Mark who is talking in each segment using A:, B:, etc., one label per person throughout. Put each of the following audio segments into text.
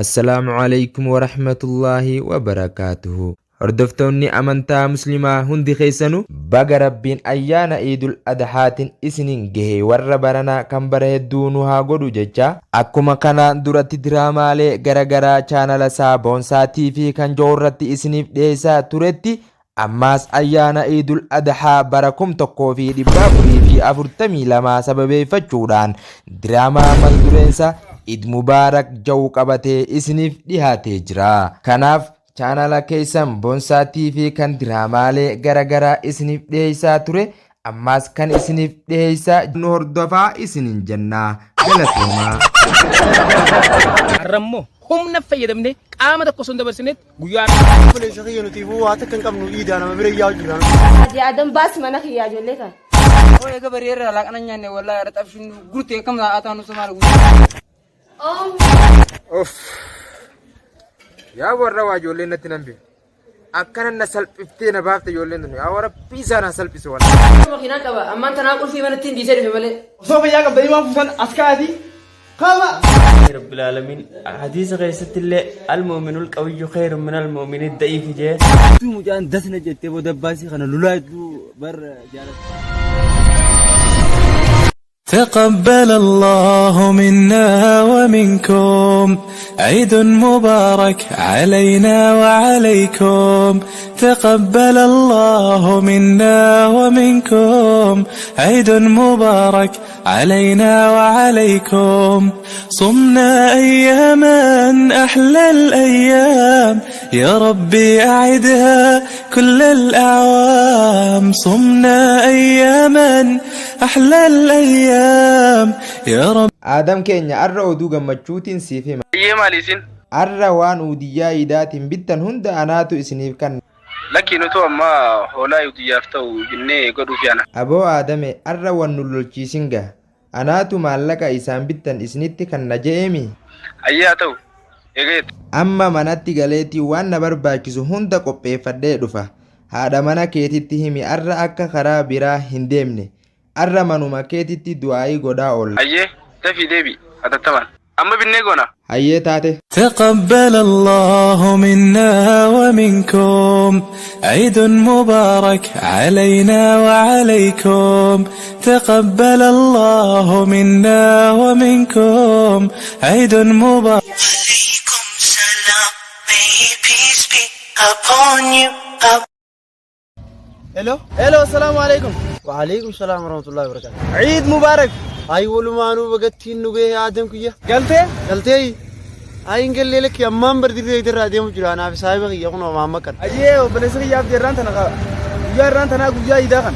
A: السلام عليكم ورحمة الله وبركاته. هردفتوني أمانتا مسلمة هندي خيسانو باقا ربين أيانا إيدو الأدحات إسنين جهي وربرنا كم برهدونو هاقودو ججا أكما كان دورتي درامالي غرغرا چانال سابونسا تي في كان جورتي إسنيف ديسا تورتي أماس أيانا إيدو الأدحا بركم تقو في دبابري في أفرتمي لما سببي فجودان دراما مالدورنسا إد مبارك جو قبته إسنيف ديهاتي جرا كناف channel keessan Boonsaa TV kan diraamaalee garagaraa isiniif dhiyeessaa ture ammaas kan isiniif dhiyeessaa nu hordofaa isiniin jennaa galatoomaa.
B: Arrammoo humna fayyadamnee qaama tokko osoo hin dabarsineet guyyaa
C: Faleessa kiyya nuti bu'aata kan qabnu dhiidhaa nama bira yaa jiran.
D: Adi Adam baas mana kiyyaa ijoollee kan.
E: Oh egaa bareera laaqana nyaanne wallahi irra xabshin gurtee kam la'ataan osoo maal gurtee.
A: yaa warra waa ijoolleen natti nan beeku akkana na salphiftee na baafte ijoolleen tun yaa warra piisaa na salphise wala.
D: Makiinaa qaba ammaan tanaa qulfii mana ittiin dhiisee dhufe malee.
C: Osoo fayyaa qabdanii maa fuusan askaati qaba.
F: رب العالمين حديث غيثت الله المؤمن القوي خير من المؤمن الضعيف جاء
C: تو مجان دسنا جتة ودباسي خنا لولايتو بر جالس.
G: تقبل الله منا ومنكم عيد مبارك علينا وعليكم تقبل الله منا ومنكم عيد مبارك علينا وعليكم صمنا أياما أحلى الأيام يا ربي أعدها كل الأعوام صمنا أياما أحلى الأيام يا رب
A: آدم كينيا أرى أودو غمتشوتين سيفي
B: iyyee maaliisin
A: أرى وان أوديا إيداتين بيتن هند أناتو إسنيف كان
B: lakkii nutu amma hoolaa udiyyaaf ta'u jennee godhuuf yaana.
A: أبو آدم أرى وان نلولشيسنغا أناتو مالكا إسان بيتن إسنيتي كان نجيمي
B: Ayyee haa ta'u eegeet.
A: أما مناتي غاليتي وان نبرباكسو هند قبئ فدي دفا هذا منا كيتي همي أرى أكا خرا برا هندمني أرى منو ما كيتي دعاي غدا أول
B: Ayyee dafii deebi hatattamaan amma binnee goona.
A: هاي تاتي.
G: تقبل الله منا ومنكم عيد مبارك علينا وعليكم تقبل الله منا ومنكم عيد مبارك
H: عليكم salam, may peace be upon you.
C: Hello السلام عليكم. وعليكم السلام ورحمة الله وبركاته. عيد مبارك. أي ولو ما نو بقتين نوجه آدم كيا. قلتي أي إنقل لك يا مام بردي في إدرا ديم جرانا في سايبك يكونوا ماما كان. أيه وبنسري يا جيران تنا جيران تنا كوجا إيدا كان.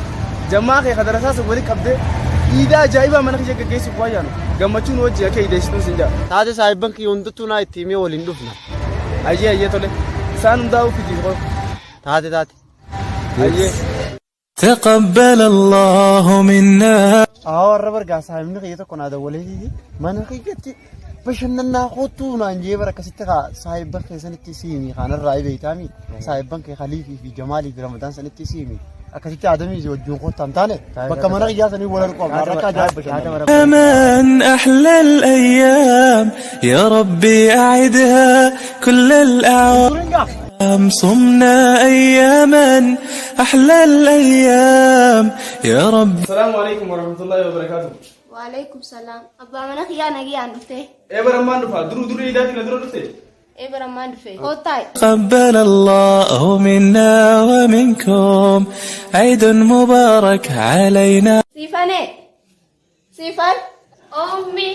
C: جماعة خدراسا سوالي كبده إيدا جايبا من خيجا كيسي قويانو. جماعتون وجه كي يدشتون سنجا. هذا سايبك يوندتونا إتيمي وليندوفنا. أيه تولي. سان داو في جيرو. هذا. أيه.
G: تقبل الله منا
C: الربر قاس هاي من خيجة كنا هذا وليه ما خيجة بشننا خطونا نجيب ركستها صاحب بنك سنة تسيمي خان الرأي بيتامي صاحب بنك خليفي في جمالي في رمضان سنة تسيمي أكثر آدمي زوج جون خطام تاني بكمنا خيجة سنة ولا ركوب ركا جاب
G: من أحلى الأيام يا ربي أعدها كل الأعوام صمنا أياما أحلى الأيام يا رب.
C: السلام عليكم ورحمة الله وبركاته.
D: وعليكم السلام. أبا منا كيا نجي عن دفته.
C: برمان دفع درو إيداتي ندرو دفته.
D: برمان دفته. هوتاي.
G: تقبل الله منا ومنكم عيد مبارك علينا.
D: سيفان أمي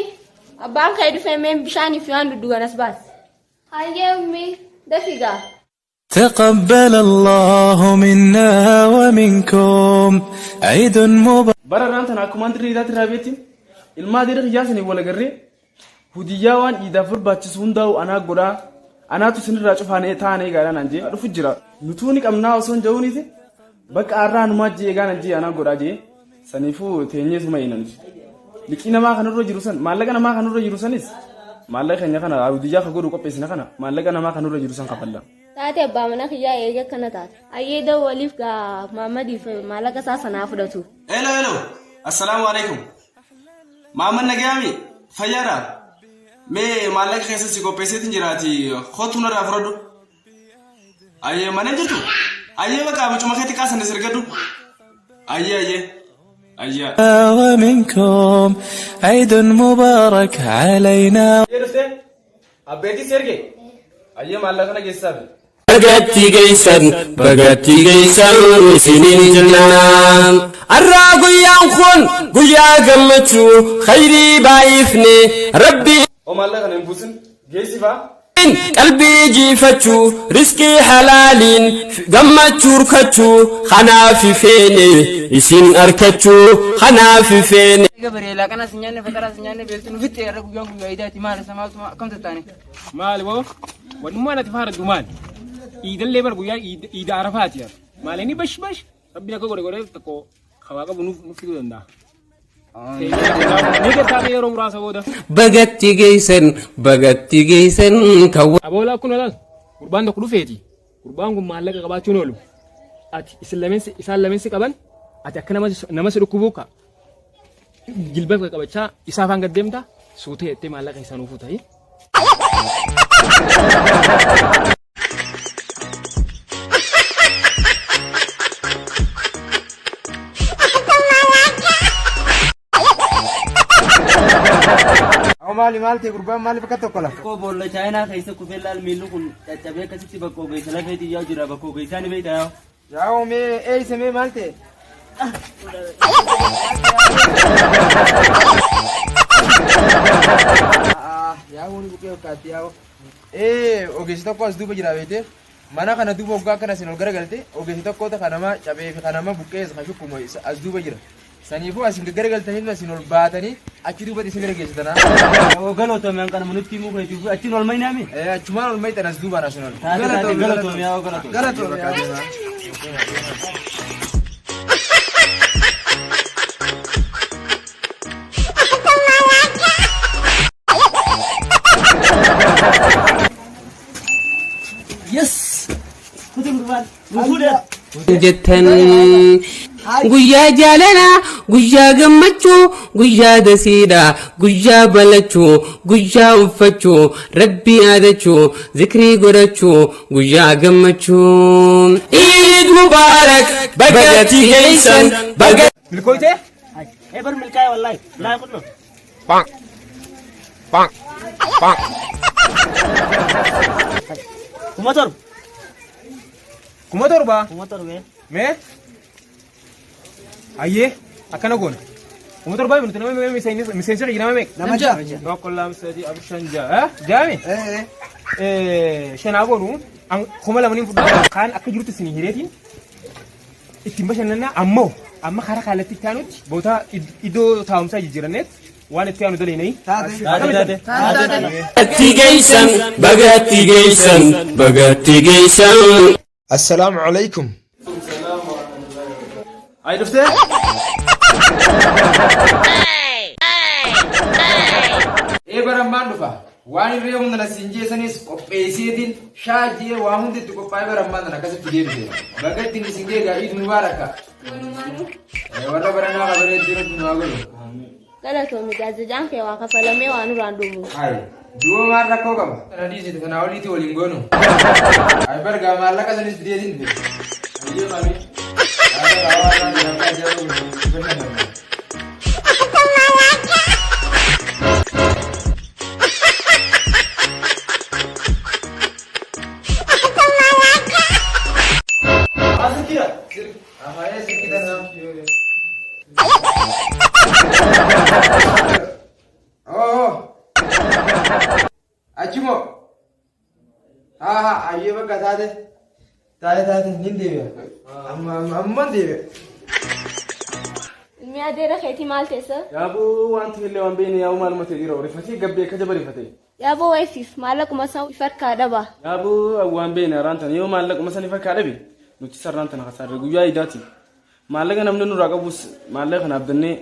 D: أبان كيد فمن بشاني في عند دوغا نسبات هاي أمي دفيقا
G: تقبل الله منا ومنكم عيد مبارك
C: برا أنت ناكمان دري ذات رابطين المادير خياسني ولا جري هدياوان إذا فربات سونداو أنا قرا أنا تسني راجع فاني ثاني قال أنا نجي أعرف الجرا نتوني كم ناوسون جوني ذي بك أران ما جي قال نجي أنا قرا جي سنيفو تينيس ما ينجي لكن ما خنور رجلوسن مالك أنا ما خنور رجلوسنيس مالك خنيا خنا عوديا خقولو كبيسنا خنا مالك أنا ما خنور رجلوسن قبلا
D: تاتي أبا منا كيا إيجا كنا تات أيدا وليف كا ماما دي في مالك أساسا نافدتو
I: hello السلام عليكم ماما نجامي فيارا Mee maallaqa keessa si qopheesseetiin jiraati kootu narraa fudhadhu. Ayyee mana jirtu. Ayyee bakka bicuma keetti kaasan sirgadhu. Ayyee.
G: ومنكم عيد مبارك علينا.
A: أبيتي سيرجي. أيّة مالكنا جيسان.
J: بغتي جيسان سنين جنان. الراقيا خون قيا قمتو خيري بايفني ربي.
A: ومالكنا نفوسن جيسفا.
J: قلبي جيفتو رزقي حلالين قمتو ركتو خنافي فيني يسين أركتو خنافي فيني.
E: قبري لكن أنا سنجاني فكرة سنجاني بيرتون فيتي أركو يوم يعيداتي مالي سمعت كم تتاني.
K: مالي بابا ونما نتفارق دومان. إيد اللي برجويا إيد عرفات يا. مالني بش ربنا كقولي قولي تكو خواجة بنو نفيدو دندا.
J: بغتي جيسن كوا.
K: أبولا كنا لا قربان دكتور فيتي قربان قم مالك كبار شنولو. أتي إسلامين كبان أتي أكنا نماس ركوبوكا. جلبك كبار إسافان قدام تا سوته تي مالك إنسانو فوتاي.
A: مالتي قربان مالي بكتو كلا.
F: كو بولا چاينا كيسه كوفيلا الميلو كن تچبه كسي بكو بيسلا فيتي يا جرا بكو بيساني بيتا
A: ياو مي اي سمي مالتي ياو ني بكيو كاتي ياو اوغيسي تو كوس دوبا جرا بيتي mana kana duba ugaa kana sinol garagalte ogeessi tokko ta kanama cabee fi kanama buqqee kashu kuma as duba jira saniifuu asin garagaltanii asin ol baatanii achi duba isin garageessitana
F: galatoomee kana munutti muu keetiif achiin ol maynaami
A: achumaan ol maytan as duba asin ol
F: galatoomee
J: Yes. جتن guyyaa jaalalaa guyyaa gammachuu guyyaa dasiidhaa guyyaa balachuu guyyaa uffachuu rabbii yaadachuu zikrii godhachuu guyyaa gammachuu Eid Mubarak bagatti geessan
K: milkooyte
F: bar milkaay wallahi laa qullo
A: bang kumator ba me aye akana gona kumator ba min tuname me misensha ginama me namja rokollam sadi abshanja jami shana gonu an kuma lamanin fudu kan akka jirutu sini hiretin ittin bashanna amma khara khalati tanuti bota ido taamsa jijiranet waan itti aanu dalinay
J: bagatti geessan
A: السلام عليكم
I: أي دفتر
A: إيه برمان دفع واني اليوم نلسنجي سنيس قبيسيدين شاجي وامون دي تقباي برمان نكاسب تجيب دي بغت نسنجي عيد مباركة ورا برنا خبرت ديرو نواغلو
D: galatoomii gaazexaan kee waa kafalamee waan uraan dhumu.
A: Duuba maal rakkoo qaba? Radiisi kana oliiti waliin goonu. Ay bargaa maallaqa sanis bideetiin be. Ayyee maali? Achimo. Ayyee bakka taate nin deebi'a. Amman deebi'a.
D: Ilmi adeera keetii maal teessa?
I: Yaaboo wanti illee waan beekne yaa'u maaluma ta'e dhiira rifatee gabbee akka jaba rifatee.
D: Yaaboo weessiif maallaquma isaa ifarkaa dhaba.
I: Yaaboo waan beekne raantan yoo maallaquma san ifarkaa dhabe nuti sarraan tana kasaarre guyyaa idaati. Maallaqa namni nurraa qabus maallaqa kana abdannee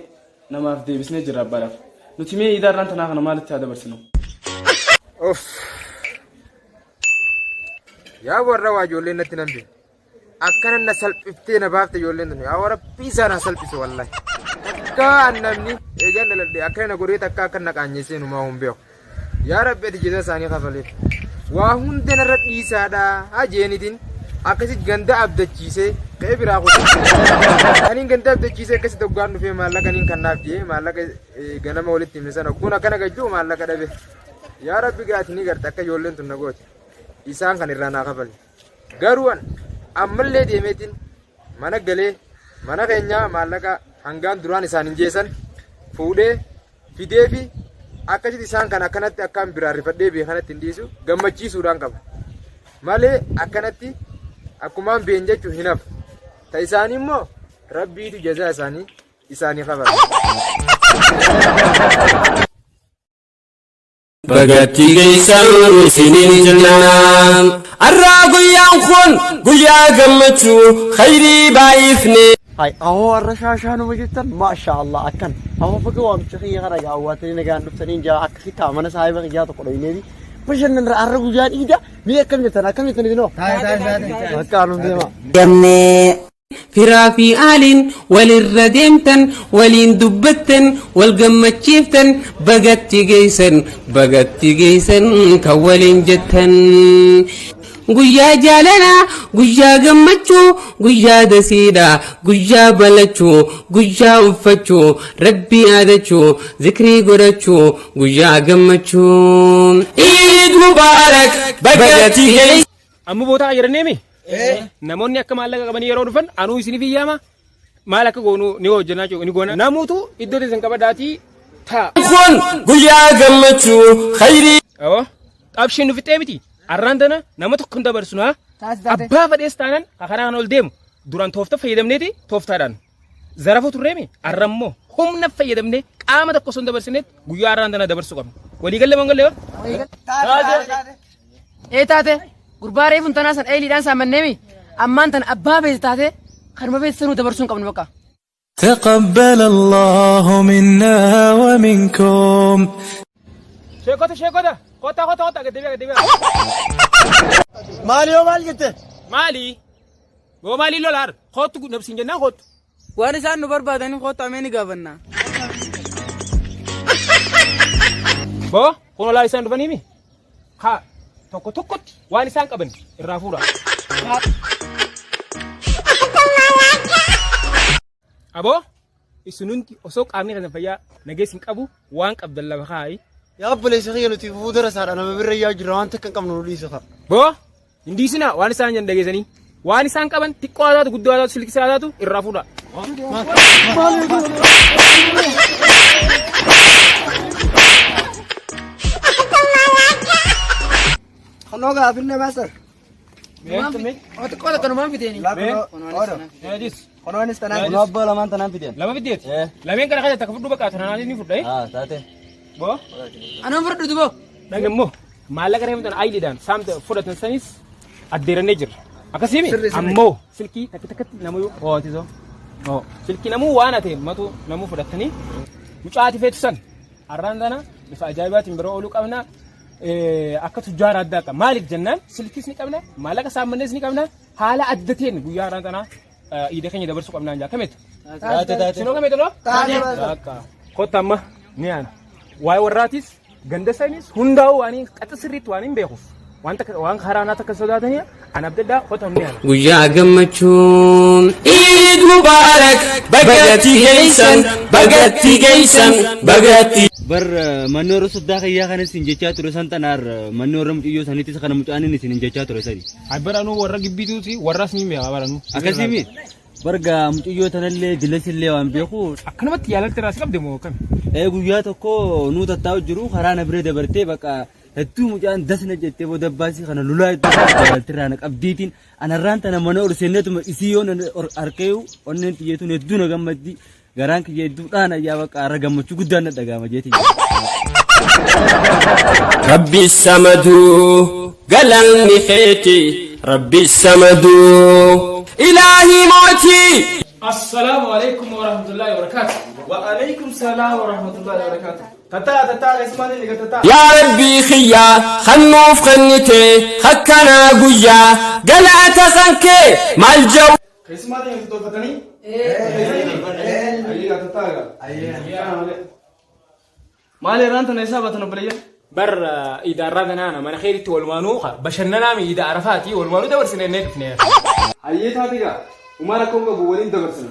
I: namaaf deebisnee jirra abbaadhaaf. Nuti mee idaa irraan tanaa kana maalitti haa dabarsinu?
A: Yaa warra waa ijoolleen natti nambe akkana na salphiftee na baafte ijoolleen tun yaa warra piisaa na salphise wallahi akka namni eegan daladhe akka na godhee takka akka na qaanyeessee numaa hin beeku yaa rabbi ati jeza isaanii kafaleef waa hunda narra dhiisaadha hajeenitiin akkasitti ganda abdachiisee ka'ee biraa kutu aniin ganda abdachiisee akkasitti hoggaan dhufee maallaqa niin kannaaf jee maallaqa ganama walitti himne sana kun akkana gajjuu maallaqa dhabe yaa rabbi gaati ni garte akka ijoolleen tun na goote isaan kan irraa naa kafale garuu ammallee deemeetiin mana galee mana keenyaa maallaqa hangaan duraan isaan hin jeessan fuudhee fidee fi akkasitti isaan kan akkanatti akkaan biraa rifadhee beekanatti hin dhiisu gammachiisuudhaan qaba malee akkanatti akkumaan been jechuun hin hafu ta isaanii immoo rabbiitu jazaa isaanii kafala.
J: Bagatti geessan isiniin jennaan arraa guyyaan kun guyyaa gammachuu khayrii baay'ifne.
C: هاي أهو الرشاشان وجدتن ما شاء الله أكن أهو فكوا مشخية خرج أواتني نجان نفتنين جا أكثر تامنا صاحبك جا تقوليني دي بس إن الرجال جان إيدا مية كم جتنا دينو ما كانوا ديما
J: جمني فرافي آل وللردمتن ولين دبتن والجمتشيفتن بقت جيسن كولين جتن guyyaa jaalalaa guyyaa gammachuu guyyaa dasiidhaa guyyaa balachuu guyyaa uffachuu rabbii yaadachuu zikrii godhachuu guyyaa gammachuu Eid Mubarak bagatti geessan.
K: Amma bootaa jiraniimi namoonni akka maallaqa qabanii yeroo dhufan anuu isiniif iyyaama maal akka goonu ni hojjannaa jiru ni goona namuutu iddoo teessan qabadaatii taa.
J: Kun guyyaa gammachuu khayrii.
K: Qabshiin nu fixee miti. Arrandana nama tokko hin dabarsinu abbaa fadhees taanaan kanaan ol deemu duraan toofta fayyadamneeti tooftaadhaan zarafa turreemi arrammoo humna fayyadamnee qaama tokko osoo hin dabarsineetti guyyaa arrandana dabarsuu qabna walii galle mangalle
E: taate gurbaa reefuun tanaa san eeliidhaan saamanneemi ammaan tan abbaa bees taate kanuma beessanuu dabarsuu hin qabnu bakka.
G: تقبل الله منا ومنكم.
K: sheekota kota gaddeebi'a
C: مالي ومال جت
K: maali boo maali lolaar kootu nabsiin jennaan kootu
E: waan isaan nu barbaadanii kootu ameen gaafanna.
K: boo kun olaa isaan dhufaniimi haa tokkotti waan isaan qaban irraa fuudha. aboo isinunti osoo qaamni kan fayyaa nageessin qabu waan qabdan lafa kaayi.
C: يا أبلي سخيل تفوت رسالة أنا ببر يا جيران تكن كم نقولي سخا.
K: بو إندي سنا وان سان جن دعيسني وان سان كمان تكو هذا تو قدوا هذا تو سلك هذا تو الرافورا.
C: خلنا قافلنا ماستر.
E: أتكلم كنومان فيديني.
K: جيس.
C: خلنا نستنى. خلنا أبلا ما نتنام فيديو.
K: لما فيديو. لما ينكر خير تكفر دوبك أثناء نادي نفرد.
C: تاتي.
K: بو.
E: أنا فرد دوبو.
K: Nangem mo maallaqa reemtan ayliidhaan saamte fudhatan sanis addeera ne jira akkasimi ammoo silkii takkatti namuu hootiso silkii namuu waan ate matu namuu fudhatanii mucaati feetusan arraan dana bifa ajaa'ibaatiin biroo ooluu qabna akka tujjaara addaa qaba maaliif jennaan silkiis ni qabna maallaqa saammannees ni qabna haala addateen guyyaa arraan dana iida keenya dabarsuu qabnaan jaa kameetu sinoo kameetu no kotta amma ni yaana waa'ee warraatis ganda sanis hundaa'u waan qaxa sirriitti waan hin beekuuf waan haraanaa takka sodaatanii an abdaddaa qotamne ana
J: guyyaa gammachuun Eid Mubarak bagatti geessan
L: bar mannoora soddaa kiyyaa kanas hin jechaa ture san tanaar mannoora muciyyoo saniitis kana mucaanin isin hin jechaa ture sani
K: abbaranuu warra gibbituuti warras ni meeqa baranuu
L: akkasimi barga muciyyoo tanallee dilasillee waan beeku
K: akkanumatti yaalatti raas qabde moo kam
L: guyyaa tokko nuu tattaa'u jiru karaa na bira dabartee bakka hedduu mucaan dasna jettee booda baasii kana lulaa dabaltirraa na qabdiitiin anarraan tana mana orseenneetuma isii yoon arkeeyu onneen xiyyeetuun hedduu na gammaddi garaan kiyya hedduudhaan ayyaa bakka arra gammachuu guddaan na dhagaama jeetii.
J: Rabbi samaduu galanni keeti Rabbi samaduu ilaahi mootii.
K: السلام عليكم ورحمة الله وبركاته.
I: وعليكم السلام ورحمة الله وبركاته. تتا اسمعني اللي تتا.
J: يا ربي خيا خنوف خنتي خكنا قويا قلعت خنكي مع الجو.
I: اسمعني اللي تطلبتني. أيها تتا. مالي رانت نسابة نبلية.
K: بر إذا أردنا أنا من خير والمانو بشننا من إذا عرفاتي والمانو دبر سنة نفني
I: هيت هذيك وما لكم بقولين دبرسنا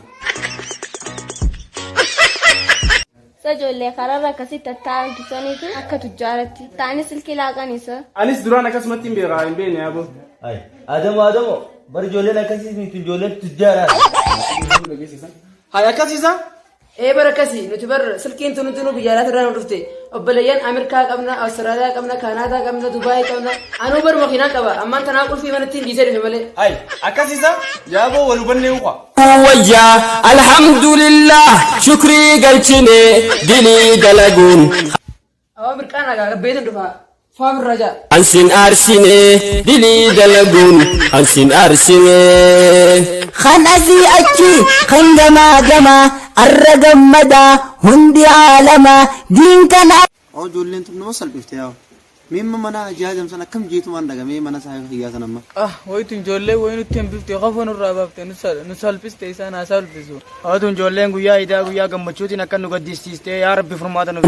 D: سجل قرار كسيت تتعامل تسانيتو أكا تجارتي تاني سلكي لاغانيسا
I: أنيس درانا كسمتين بيراين بين يا أبو
L: أي آدم برجولنا كسي من تجولة تجارة
I: هاي كسيسا
E: إيه بركسي نتبر سلكين تنو بجارات رانا رفتي أبليان أمريكا قبنا أستراليا قبنا كندا قبنا دبي قبنا أنا بر مخينا قبا أما أنت ناقول في منتين ديزر في ملء
I: هاي أكسيسا يا أبو ولبني وقا
J: ويا الحمد لله شكري قلتني دلي دلقون
E: أو أمريكا أنا بيتن دفع فاهم الرجاء
J: أنسين أرسيني دلي دلقون أنسين أرسيني
M: خان أزي أجي خان جما الرقم مدى هندي عالما دين كان
C: أو جولين تبنا وصل بيفتياو مين منا جهاز مثلا كم جيتوا من دقة مين منا صاحب خيار سنما
N: ويتون جولة وينو تيم بيفتي خافون الرابط نسال بيستي سانا سال بيزو أو جولين غويا إذا غويا كم مشوتي نكان نقديس تيستي يا ربي فرماتنا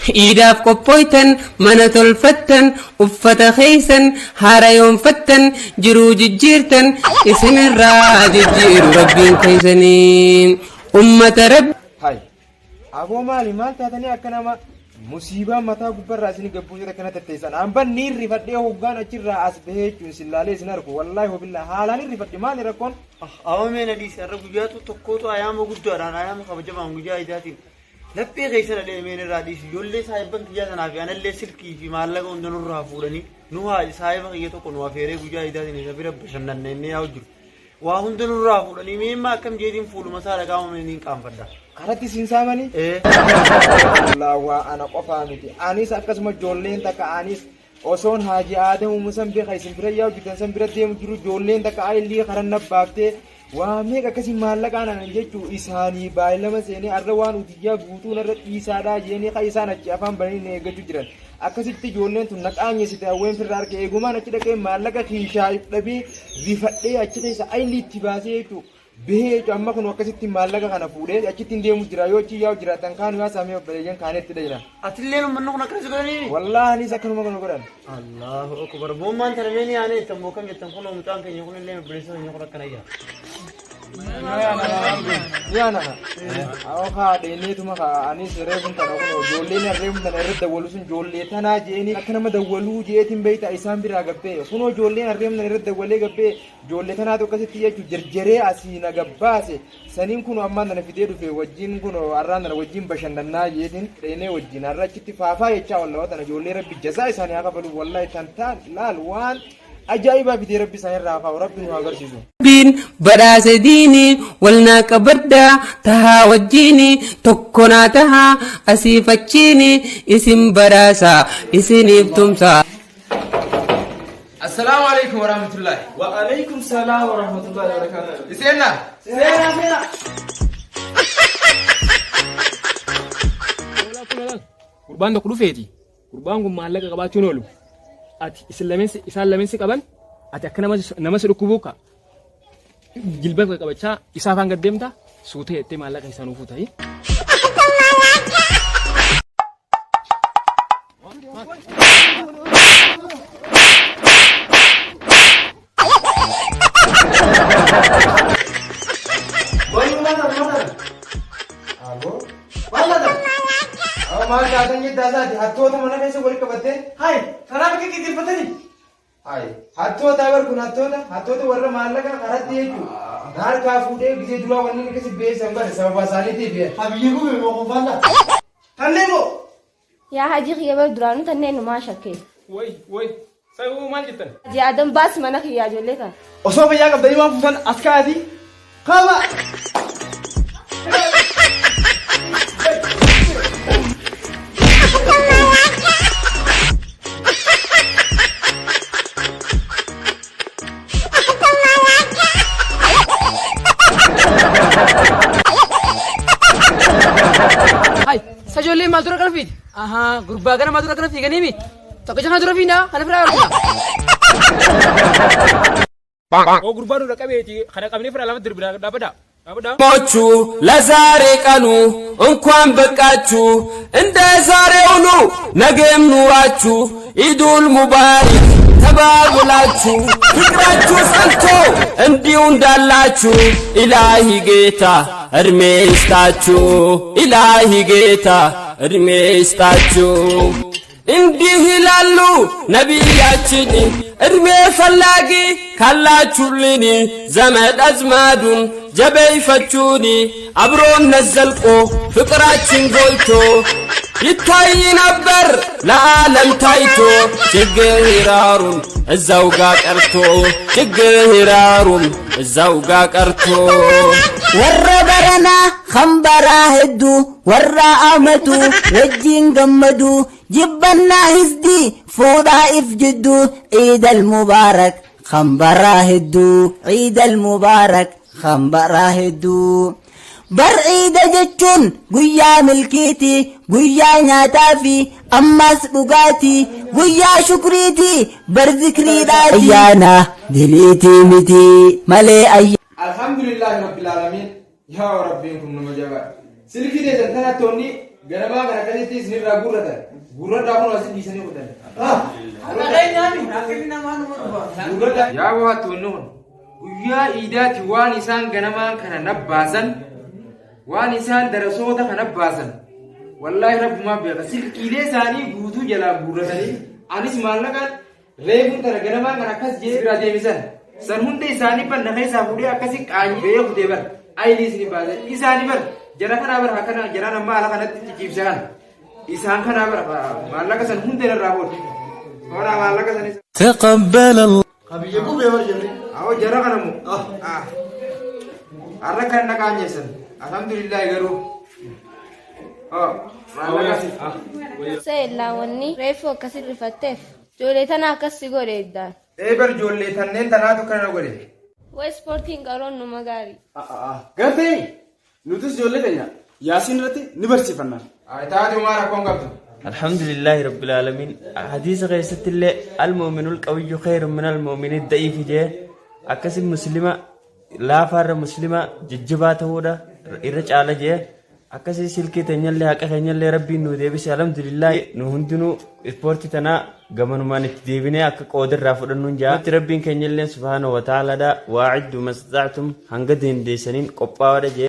O: إيداف قبويتن من تلفتن أفت خيسن هارا يوم فتن جرو جيرتن اسم الراج جير ربين كيسنين أمة رب
A: هاي أبو مالي مال تاتني أكنما مصيبة متى قبر راسني قبوجة كنا تتيسان أم بنير رفدي هوغان أشير رأس بهج سلالة سناركو والله وبالله حالاني رفدي مال ركون
C: أو من اللي سرب جاتو تكوتو أيام وجود أنا أيام خبجة ما وجود إداتي لبي غيسر اللي من الراديس يولي سايبن كيا سنافي أنا اللي سلكي في مالك عندنا الرافورني نوها سايبن كيا تو كنوا فيري وجود إداتي نسافر بشنن نني أوجو وعندنا الرافورني مين ما كم جيدين فول مسارة كام منين كام فدا
A: كارتي سينسامني لا وأنا قفامتي أنيس أكاسم جولين تك أنيس osoon haaji aadamu musan beeka isin bira yaa hojjetan san bira deemu jiru ijoolleen takka ayilii karan nabbaaftee waa meeqa akkasii maallaqaan anan jechuu isaanii baay'ilama seenee arra waan utiyyaa guutuun irra dhiisaadhaa jeenii ka isaan achi afaan bananii eeggachuu jiran akkasitti ijoolleen tun naqaanyesite hawween firra arge eegumaan achi dhaqee maallaqa kiishaa dhabee rifadhee achi keessa ayilii itti baasee jechuu bihee amma kun akkasitti maallaqa kana fuudhee achitti hin deemu jira yoo achi yaa jiraatan kaan yaa saamee obboleeyyan kaanetti dhayna
C: atillee mannu kun akkas godhanii
A: wallahi anis akkanuma kana godhan
C: allahu akbar boommaan tarameen yaane tammoo kan jettan kun mucaan keenya kun illee obboleessa keenya kun akkana yaa
A: yana awo haadheeniituma anis reefun kana kun ijoolleen reefun kana irra dawwalu sun ijoollee tanaa jeeni akka nama dawwaluu jeetiin beeyta isaan biraa gabbee kun ijoolleen reefun kana irra dawwalee gabbee ijoollee tanaatu akkasitti jechuu jarjaree asii na gabbaase saniin kun ammaan nana fidee dhufe wajjin kun arraan nana wajjin bashannannaa jeetiin dheenee wajjin arra achitti faafaa jechaa wallaa tana ijoollee rabbi jazaa isaanii haa kafalu wallahi tantaan laal waan ajaa'iba fidee rabbi isaanii irraa faa rabbi nu agarsiisu
O: بين براس ديني ولنا كبردا تها وجيني تكونا تها أسيفتشيني اسم براسا اسنيف تمسا
A: السلام عليكم ورحمة الله
I: وعليكم السلام ورحمة الله وبركاته
A: سيرنا
K: قربان دكلو فيتي قربان قم مالك قباتون ولو أتي إسلامين سكابن أتي أكنا نمس ركوبوكا jilbaa qabachaa isaa afaan gaddeemta suutee itti maallaqa isaa nuuf ta'e.
A: maal taatan jedhaasaati hattoota mana keessa walitti qabattee hai karaa bakka qixxeeffatanii hai hattoota barkuun hattoota warra maallaqa karatti jechuudha harkaa fuudhee gisee duraa wanni akkasii beesan bare sababa isaaniitiif habiyyee gube moo konfaalla kanneen moo
D: yaa hajii kiyya duraanuu tanneen numaa shakkee
K: way sababuu maal jettan
D: hajii adam baas mana kiyyaa ijoollee kan
I: osoo fayyaa qabdanii waan fuusan as kaa'atii qaama
E: Sajollee maal dura kana fiiti? Gurbaa kana maal dura kana fiiganii mi? Tokko kana dura fiinaa kana firaa argina.
K: Oo gurbaa dura qabeeti kana qabnee firaa lama dirbina dhaabada.
J: ሞቹ ለዛሬ ቀኑ እንኳን በቃችሁ እንደ ዛሬውኑ ነገም ኑራችሁ ኢዱል ሙባረክ ተባብላችሁ ፍቅራችሁ ጸንቶ እንዲሁ እንዳላችሁ ኢላሂ ጌታ እድሜ ይስጣችሁ ኢላሂ ጌታ እድሜ ይስጣችሁ እንዲህ ይላሉ ነቢያችን እድሜ ፈላጊ ካላችሁልኝ ዘመድ አዝማዱን ጀበይፈችሁኒ አብሮነት ዘልቆ ፍቅራችን ጎልቶ ይታይ ነበር ለዓለም ታይቶ ችግራሩን እዛው ጋ ቀርቶ ችግራሩን እዛው ጋ ቀርቶ
M: ወረ በረና ኸምበራ ህዱ ወራ አመቱ ወጂን ገመዱ ጅበና ህዝዲ ፉዳ ኢፍጅዱ ዒድ አልሙባረክ ኸምበራ ህዱ ዒድ አልሙባረክ ኸምበራ ህዱ bar ciida jechuun guyyaa milkiiti guyyaa nyaataa fi ammas dhugaati guyyaa shukriiti bar zikriidhaati ayyaana diliitii miti malee
A: alhamdulillahi rabbil alamin yaa rabbiin kun nama jabaa silkii deetan tana toonni ganamaa kana kasitti isinirraa gurradhaa kun asin dhiisanii kutan yaa waa toonni kun guyyaa iidaati waan isaan ganamaa kana nabbaasan waan isaan darasoota kana baasan wallahi rabbumaa beeka silkiilee isaanii guutuu jalaa guurratanii anis maallaqaan reefuu tana ganamaa kan akkas jee bira deebisan san hunda isaanii banna keessaa fuudhee akkasi qaanyii beekutee bar ayiliis ni baasan isaanii bar jara kanaa bar akkana jaraan amma ala kanatti ciciibsan isaan kanaa bar maallaqa san hunda irraa bood horaa maallaqa san
G: تقبل الله
C: qabiyyee qubee bar jirri
A: awo jara kanamu arra kan naqaanyeessan alhamdulillah garu
D: Seella wanni reefu akkasi rifatteef ijoollee tana akkasi godhe iddaan.
A: Bar ijoollee tanneen tanaatu kana godhe.
D: Waa ispoortiin qaroon numa gaarii.
I: Gartee nutis ijoollee keenya yaasiin irratti ni barsiifanna.
A: Taatu maa rakkoon qabdu.
F: الحمد لله رب العالمين حديث غيست الله المؤمن القوي خير من المؤمن الضعيف جه أكسب مسلمة لا فار مسلمة ججبات هودا إرجع على جه أكسي سلكي تنيل لها كهنيل لربي إنه ديبس الحمد لله نهندنو إسبورتي تنا قمن ما نتديبني أك قدر رافض النجاة ربي كهنيل سبحانه وتعالى دا واعد ما استطعتم هنقدين دي سنين قبّا ودا